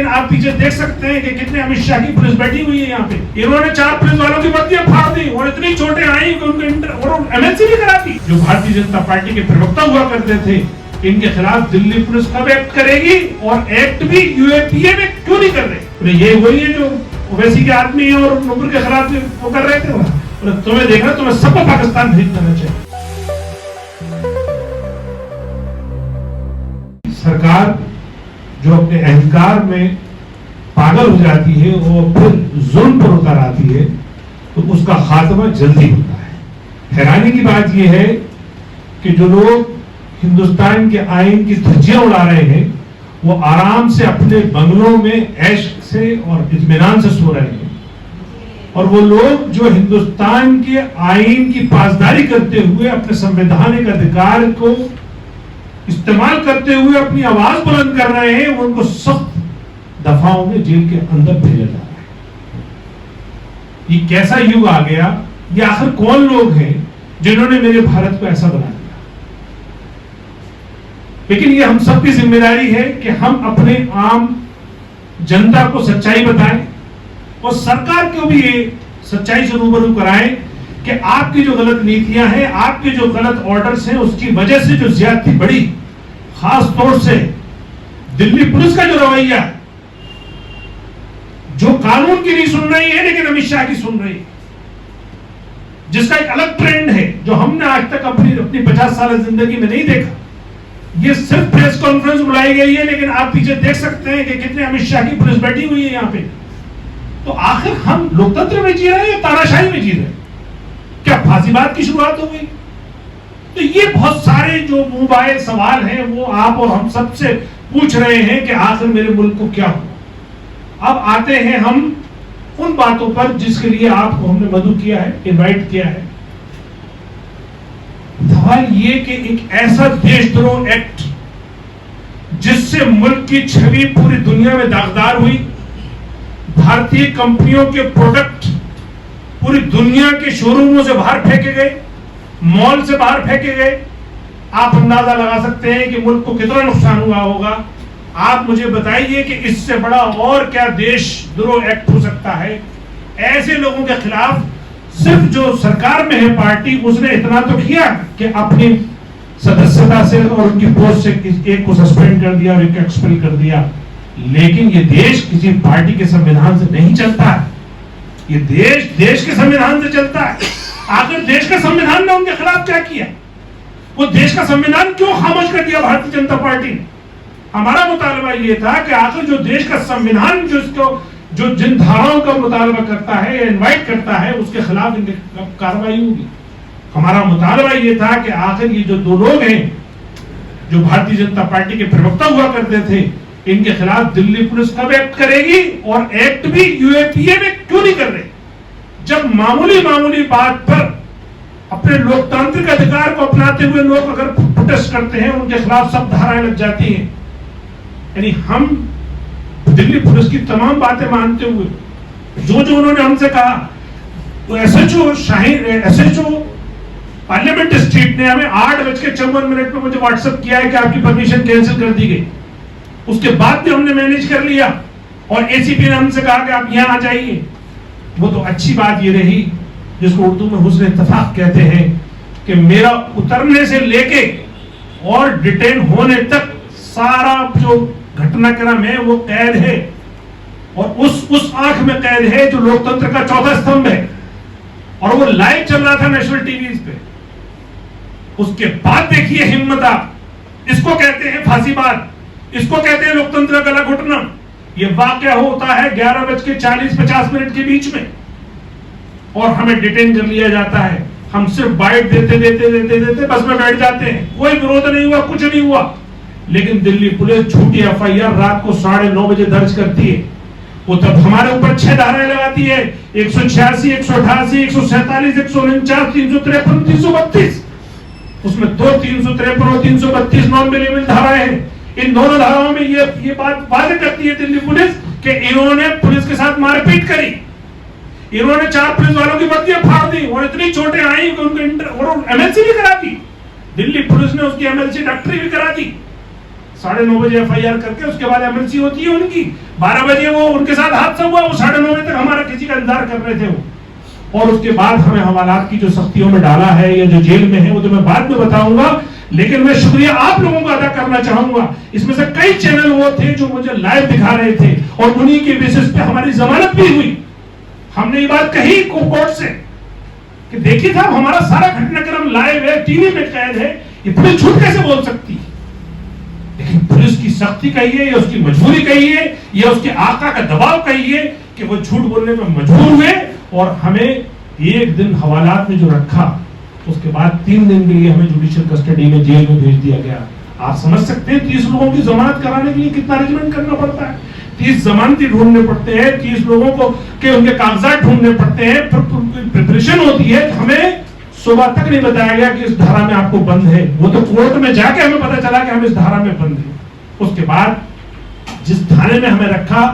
आप पीछे देख सकते हैं कि कितने अमित शाह की पुलिस बैठी हुई है यहाँ पे। इन्होंने 4 पुलिस वालों की वर्दियां फाड़ दी और इतनी चोटें आई कि उनको एमएलसी भी करा दी। जो भारतीय जनता पार्टी के प्रवक्ता हुआ करते थे, इनके खिलाफ दिल्ली पुलिस कब एक्ट करेगी और एक्ट भी यूएपीए में क्यों नहीं कर रहे? ये वही है जो ओवैसी के आदमी और नुपुर के खिलाफ वो कर रहे थे। और तुम्हें देखना, तुम्हें सबको पाकिस्तान भेज देना चाहिए। सरकार जो अपने अहंकार में पागल हो जाती है और फिर जुल्म पर उतर आती है तो उसका खात्मा जल्दी होता है। हैरानी की बात यह है कि जो लोग हिंदुस्तान के आईन की धज्जियां उड़ा रहे हैं वो आराम से अपने बंगलों में ऐश से और इत्मीनान से सो रहे हैं, और वो लोग जो हिंदुस्तान के आईन की पासदारी करते हुए अपने संवैधानिक अधिकार को इस्तेमाल करते हुए अपनी आवाज बुलंद कर रहे हैं, उनको सख्त दफाओं में जेल के अंदर भेजा जा रहा है। ये कैसा युग आ गया? ये आखिर कौन लोग हैं जिन्होंने मेरे भारत को ऐसा बना दिया? लेकिन ये हम सबकी जिम्मेदारी है कि हम अपने आम जनता को सच्चाई बताएं और सरकार को भी ये सच्चाई से रूबरू कराएं कि आपकी जो गलत नीतियां हैं, आपके जो गलत ऑर्डर्स हैं, उसकी वजह से जो ज्यादती बढ़ी, खास तौर से दिल्ली पुलिस का जो रवैया, जो कानून की नहीं सुन रही है लेकिन अमित शाह की सुन रही है, जिसका एक अलग ट्रेंड है जो हमने आज तक अपनी 50 साल जिंदगी में नहीं देखा। ये सिर्फ प्रेस कॉन्फ्रेंस बुलाई गई है, लेकिन आप पीछे देख सकते हैं कि कितने अमित शाह की पुलिस बैठी हुई है यहाँ पे। तो आखिर हम लोकतंत्र में जी रहे हैं या तानाशाही में जी रहे हैं? क्या फांसीवाद की शुरुआत हो गई? तो ये बहुत सारे जो मुंहबाए सवाल हैं वो आप और हम सबसे पूछ रहे हैं कि आखिर मेरे मुल्क को क्या हुआ। अब आते हैं हम उन बातों पर जिसके लिए आपको हमने मदु किया है, इनवाइट किया है। सवाल ये कि एक ऐसा देशद्रोह एक्ट जिससे मुल्क की छवि पूरी दुनिया में दागदार हुई, भारतीय कंपनियों के प्रोडक्ट पूरी दुनिया के शोरूमों से बाहर फेंके गए, मॉल से बाहर फेंके गए, आप अंदाजा लगा सकते हैं कि मुल्क को कितना नुकसान हुआ होगा। आप मुझे बताइए कि इससे बड़ा और क्या देशद्रोह एक्ट हो सकता है? ऐसे लोगों के खिलाफ सिर्फ जो सरकार में है पार्टी, उसने इतना तो किया कि अपनी सदस्यता से और उनकी पोस्ट से एक को सस्पेंड कर दिया और एक एक्सपेल कर दिया। लेकिन ये देश किसी पार्टी के संविधान से नहीं चलता है, ये देश के संविधान से चलता है। आखिर देश का संविधान ने उनके खिलाफ क्या किया? वो देश का संविधान क्यों खामोश कर दिया भारतीय जनता पार्टी ने? हमारा मुतालबा ये था कि आखिर जो देश का संविधान जो जिन धाराओं का मुतालबा करता है या इन्वाइट करता है, उसके खिलाफ इनकी कार्रवाई होगी। हमारा मुतालबा ये था कि आखिर ये जो 2 लोग हैं जो भारतीय जनता पार्टी के प्रवक्ता हुआ करते थे, इनके खिलाफ दिल्ली पुलिस कब एक्ट करेगी और एक्ट भी यूएपीए में क्यों नहीं कर रहे? जब मामूली बात पर अपने लोकतांत्रिक अधिकार को अपनाते हुए लोग अगर प्रोटेस्ट करते हैं, उनके खिलाफ सब धाराएं लग जाती हैं। यानी हम दिल्ली पुलिस की तमाम बातें मानते हुए जो उन्होंने हमसे कहा, तो एसएचओ पार्लियामेंट स्ट्रीट ने हमें 8:54 पे मुझे व्हाट्सएप किया है कि आपकी परमिशन कैंसिल कर दी गई। उसके बाद भी हमने मैनेज कर लिया और एसीपी ने हमसे कहा कि आप यहां आ जाइए। वो तो अच्छी बात ये रही जिसको उर्दू में हुस्न इत्तेफाक कहते हैं कि मेरा उतरने से लेके और डिटेन होने तक सारा जो घटनाक्रम है वो कैद है, और उस आंख में कैद है जो लोकतंत्र का चौथा स्तंभ है, और वो लाइव चल रहा था नेशनल टीवी पे। उसके बाद देखिए हिम्मत, आप इसको कहते हैं फांसीवाद, इसको कहते हैं लोकतंत्र का गला घुटना। ये वाकया होता है 11:40-50 के बीच में और हमें डिटेन कर लिया जाता है। हम सिर्फ बाइट देते बस में बैठ जाते हैं, कोई विरोध नहीं हुआ, कुछ नहीं हुआ। लेकिन दिल्ली पुलिस झूठी एफआईआर रात को 9:30 बजे दर्ज करती है। वो तब हमारे ऊपर 6 धाराएं लगाती है, 186, 188, 147, 149, 353, 332। उसमें 2 353 और 332 नॉन बेलेबल धाराएं हैं। इन दोनों धाराओं में ये बात वाज़ेह करती है दिल्ली पुलिस कि इन्होंने पुलिस के साथ मारपीट करी, इन्होंने 4 पुलिस वालों की वर्दियां फाड़ दी और इतनी चोटें आई कि उनको एमएलसी भी करा दी। दिल्ली पुलिस ने उसकी एमएलसी डॉक्टरी भी करा दी। 9:30 बजे FIR करके उसके बाद एमएलसी होती है उनकी, 12 बजे वो उनके साथ हादसा हुआ, वो 9:30 बजे तक हमारा किसी का इंतजार कर रहे थे वो, और उसके बाद हमें हवालात की जो सख्तियों में डाला है या जो जेल में है वो तो मैं बाद में बताऊंगा। लेकिन मैं शुक्रिया आप लोगों का अदा करना चाहूंगा, इसमें से कई चैनल वो थे जो मुझे लाइव दिखा रहे थे और उन्हीं के बेसिस पे हमारी जमानत भी हुई। हमने ये बात कही कोर्ट से कि देखिए साहब हमारा सारा घटनाक्रम लाइव है, टीवी में कैद है, ये पुलिस झूठ कैसे बोल सकती है? लेकिन पुलिस की सख्ती कहिए या उसकी मजबूरी कहिए या उसके आका का दबाव कहिए कि वो झूठ बोलने में मजबूर हुए और हमें एक दिन हवालात में जो रखा, उसके बाद 3 दिन के लिए हमें जुडिशियल कस्टडी में जेल में भेज दिया गया। आप समझ सकते हैं 30 लोगों की जमानत कराने के लिए कितना अरेंजमेंट करना पड़ता है। 30 जमानती ढूंढने पड़ते हैं, 30 लोगों को के उनके कागजात ढूंढने पड़ते हैं, प्रिपरेशन होती है। हमें सुबह तक नहीं बताया गया कि इस धारा में आपको बंद है, वो तो कोर्ट में जाके हमें पता चला कि हम इस धारा में बंद है। उसके बाद जिस थाने में हमें रखा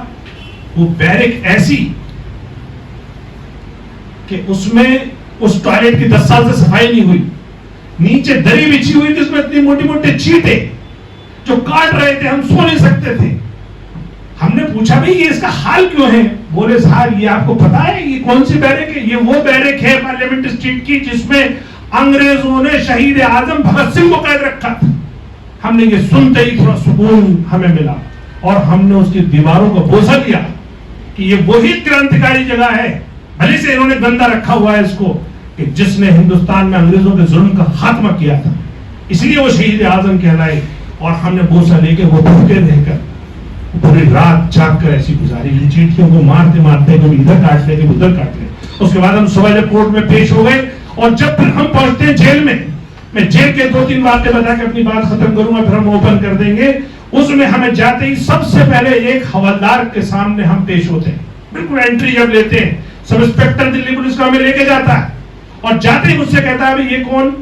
वो बैरिक ऐसी कि उसमें उस टॉयलेट की 10 साल से सफाई नहीं हुई, नीचे दरी बिछी हुई थी, उसमें इतनी मोटी मोटी चींटे जो काट रहे थे, हम सो नहीं सकते थे। हमने पूछा भाई ये इसका हाल क्यों है? बोले साहब ये आपको पता है ये कौन सी बैरक है? ये वो बैरक है पार्लियामेंट स्ट्रीट की जिसमें अंग्रेजों ने शहीद आजम भगत सिंह को कैद रखा था। हमने ये सुनते ही थोड़ा सुकून हमें मिला और हमने उसकी दीवारों को बोसा लिया कि ये वही क्रांतिकारी जगह है, भले से इन्होंने गंदा रखा हुआ है इसको, कि जिसने हिंदुस्तान में अंग्रेजों के जुल्म का खात्मा किया था, इसलिए वो शहीद आजम कहलाए। और हमने बोसा लेके वो भूखे रहकर पूरी रात जाग कर ऐसी गुजारी, इन चींटियों को मारते मारते कभी इधर काट ले कभी उधर काट ले। उसके बाद हम सुबह जब कोर्ट में पेश हो गए और जब फिर हम पहुंचते हैं जेल में, मैं जेल के 2-3 बातें बता के अपनी बात खत्म करूंगा, फिर हम ओपन कर देंगे। उसमें हमें जाते ही सबसे पहले एक हवलदार के सामने हम पेश होते हैं, बिल्कुल एंट्री जब लेते हैं, सब इंस्पेक्टर दिल्ली पुलिस का हमें लेके जाता है और जाते ही मुझसे कहता है ये कौन?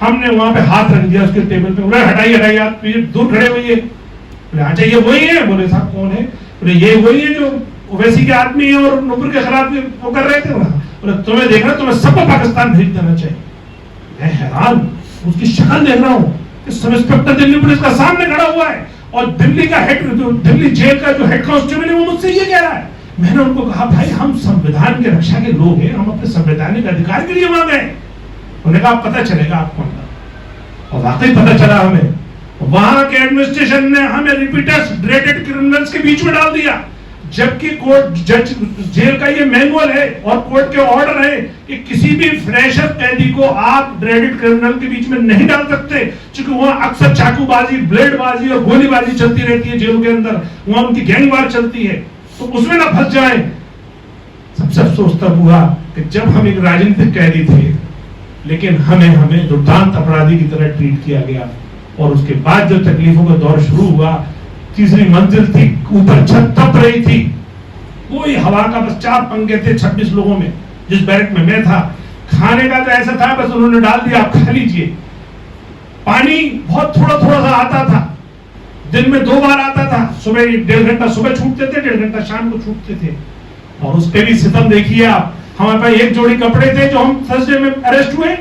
हमने वहां पे हाथ रख दिया उसके टेबल पे, बोले हटाइए हटाइए, आप दूर खड़े हुए। अच्छा ये वही है? बोले साहब कौन है? बोले ये वही है जो ओवैसी के आदमी है और नुपुर के खिलाफ वो कर रहे थे। बोले तुम्हें देखना, तुम्हें सबको पाकिस्तान भेज देना चाहिए। मैं हैरान, उसकी शक्ल देख रहा हूँ कि सब इंस्पेक्टर दिल्ली पुलिस का सामने खड़ा हुआ है और दिल्ली का हेड, दिल्ली जेल का जो हेड कांस्टेबल है वो मुझसे ये कह रहा है। मैंने उनको कहा भाई हम संविधान के रक्षा के लोग हैं, हम अपने संवैधानिक अधिकार के लिए वहां गए। उन्होंने कहा पता चलेगा आपको, और वाकई पता चला हमें। वहां के एडमिनिस्ट्रेशन ने हमें रिपीटर्स, ड्रेडेड क्रिमिनल्स के बीच में डाल दिया, जबकि कोर्ट जज जेल का ये मैनुअल है और कोर्ट के ऑर्डर है कि किसी भी फ्रेशर कैदी को आप ड्रेडेड क्रिमिनल के बीच में नहीं डाल सकते, क्योंकि वहां अक्सर चाकूबाजी, ब्लेडबाजी और गोलीबाजी चलती रहती है जेल के अंदर, वहां उनकी गैंगवार चलती है, तो उसमें ना फंस जाए। सबसे अफसोस तब हुआ कि जब हम एक राजनीतिक कैदी थे लेकिन हमें दुर्दांत अपराधी की तरह ट्रीट किया गया। और उसके बाद जो तकलीफों का दौर शुरू हुआ, तीसरी मंजिल थी, ऊपर छत तप रही थी, कोई हवा का बस 4 पंखे थे 26 लोगों में, जिस बैरक में मैं था। खाने का तो ऐसा था बस उन्होंने डाल दिया आप खा लीजिए। पानी बहुत थोड़ा थोड़ा सा आता था, दिन में 2 बार आता था, सुबह 1.5 घंटा सुबह छूटते थे, 1.5 घंटा शाम को छूटते थे। और उस पे भी सितम देखिए आप, हमारे पास एक जोड़ी कपड़े थे जो हम थर्सडे में अरेस्ट हुए,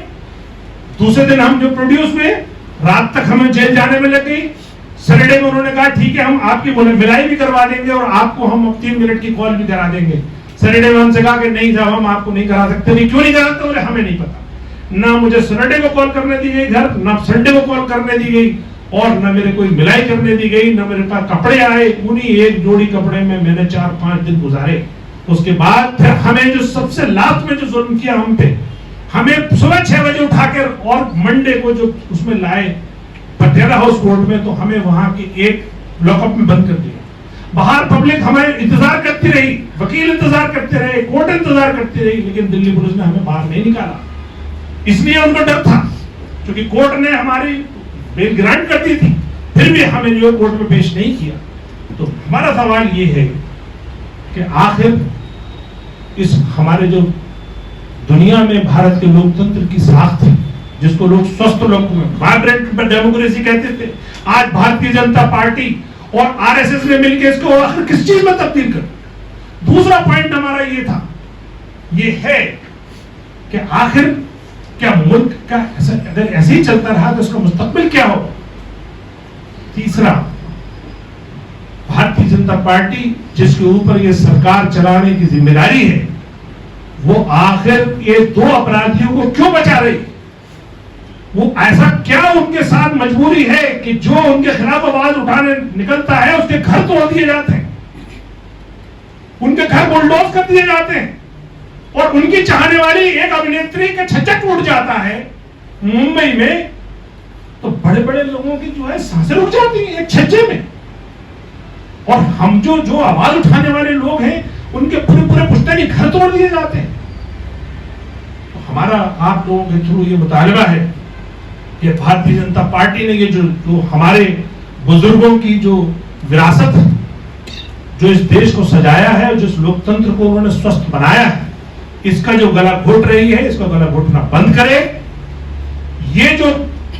दूसरे दिन हम जो प्रोड्यूस हुए, रात तक हमें जेल जाने में लग गई। सैटरडे में उन्होंने कहा ठीक है हम आपकी मिलाई भी करवा देंगे और आपको हम 3 मिनट की कॉल भी करा देंगे। सैटरडे में हमसे कहा कि नहीं साहब हम आपको नहीं करा सकते। नहीं क्यों नहीं करा सकते? बोले हमें नहीं पता, ना मुझे सैटरडे को कॉल करने दी गई घर, ना संडे को कॉल करने दी गई और न मेरे कोई मिलाई करने दी गई, न मेरे पास कपड़े आए। उन्हीं एक जोड़ी कपड़े में मैंने 4-5 दिन गुजारे। उसके बाद फिर हमें जो सबसे लास्ट में जो जुल्म किया हम पे, हमें सुबह 6 बजे उठाकर और मंडे को जो उसमें लाए पटियाला हाउस कोर्ट में, तो हमें वहां के एक लॉकअप में बंद कर दिया। बाहर पब्लिक हमें इंतजार करती रही, वकील इंतजार करते रहे, कोर्ट इंतजार करती रही, लेकिन दिल्ली पुलिस ने हमें बाहर नहीं निकाला। इसलिए उनको डर था, क्योंकि कोर्ट ने हमारी बेल ग्रांट कर दी थी, फिर भी हमें जो कोर्ट में पेश नहीं किया। तो हमारा सवाल ये है कि आखिर इस हमारे जो दुनिया में भारत के लोकतंत्र की साख थी, जिसको लोग स्वस्थ वाइब्रेंट डेमोक्रेसी कहते थे, आज भारतीय जनता पार्टी और आरएसएस ने मिलकर इसको आखिर किस चीज में तब्दील कर। दूसरा पॉइंट हमारा ये था, ये है कि आखिर क्या मुल्क का अगर ऐसे ही चलता रहा तो उसका मुस्तकबिल क्या होगा। तीसरा भारतीय जनता पार्टी जिसके ऊपर ये सरकार चलाने की जिम्मेदारी है, वो आखिर ये दो अपराधियों को क्यों बचा रही? वो ऐसा क्या उनके साथ मजबूरी है कि जो उनके खिलाफ आवाज उठाने निकलता है उसके घर तोड़ दिए जाते हैं, उनके घर बुलडोज कर दिए जाते हैं, और उनकी चाहने वाली एक अभिनेत्री का छज्जा टूट जाता है मुंबई में, तो बड़े बड़े लोगों की जो है सांसें रुक जाती हैं एक छज्जे में। और हम जो आवाज उठाने वाले लोग हैं उनके पूरे पूरे पुश्तैनी घर तोड़ दिए जाते हैं। तो हमारा आप लोगों के थ्रू ये मुतालबा है कि भारतीय जनता पार्टी ने ये जो हमारे बुजुर्गों की जो विरासत है, जो इस देश को सजाया है, जिस लोकतंत्र को उन्होंने स्वस्थ बनाया है, इसका जो गला घोट रही है, इसका गला घोटना बंद करे। ये जो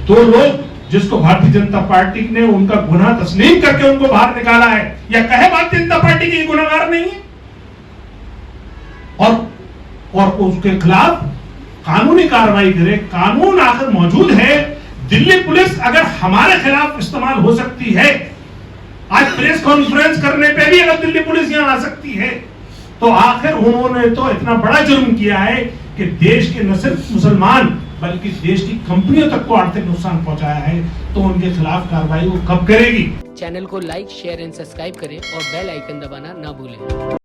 दो लोग जिसको भारतीय जनता पार्टी ने उनका गुनाह तस्लीम करके उनको बाहर निकाला है, या कहे भारतीय जनता पार्टी की गुनाहगार नहीं है, और उसके खिलाफ कानूनी कार्रवाई करे। कानून आखिर मौजूद है। दिल्ली पुलिस अगर हमारे खिलाफ इस्तेमाल हो सकती है, आज प्रेस कॉन्फ्रेंस करने पे भी अगर दिल्ली पुलिस यहां आ सकती है, तो आखिर उन्होंने तो इतना बड़ा जुर्म किया है कि देश के न सिर्फ मुसलमान बल्कि देश की कंपनियों तक को आर्थिक नुकसान पहुंचाया है। तो उनके खिलाफ कार्रवाई वो कब करेगी? चैनल को लाइक, शेयर एंड सब्सक्राइब करें और बेल आइकन दबाना ना भूलें।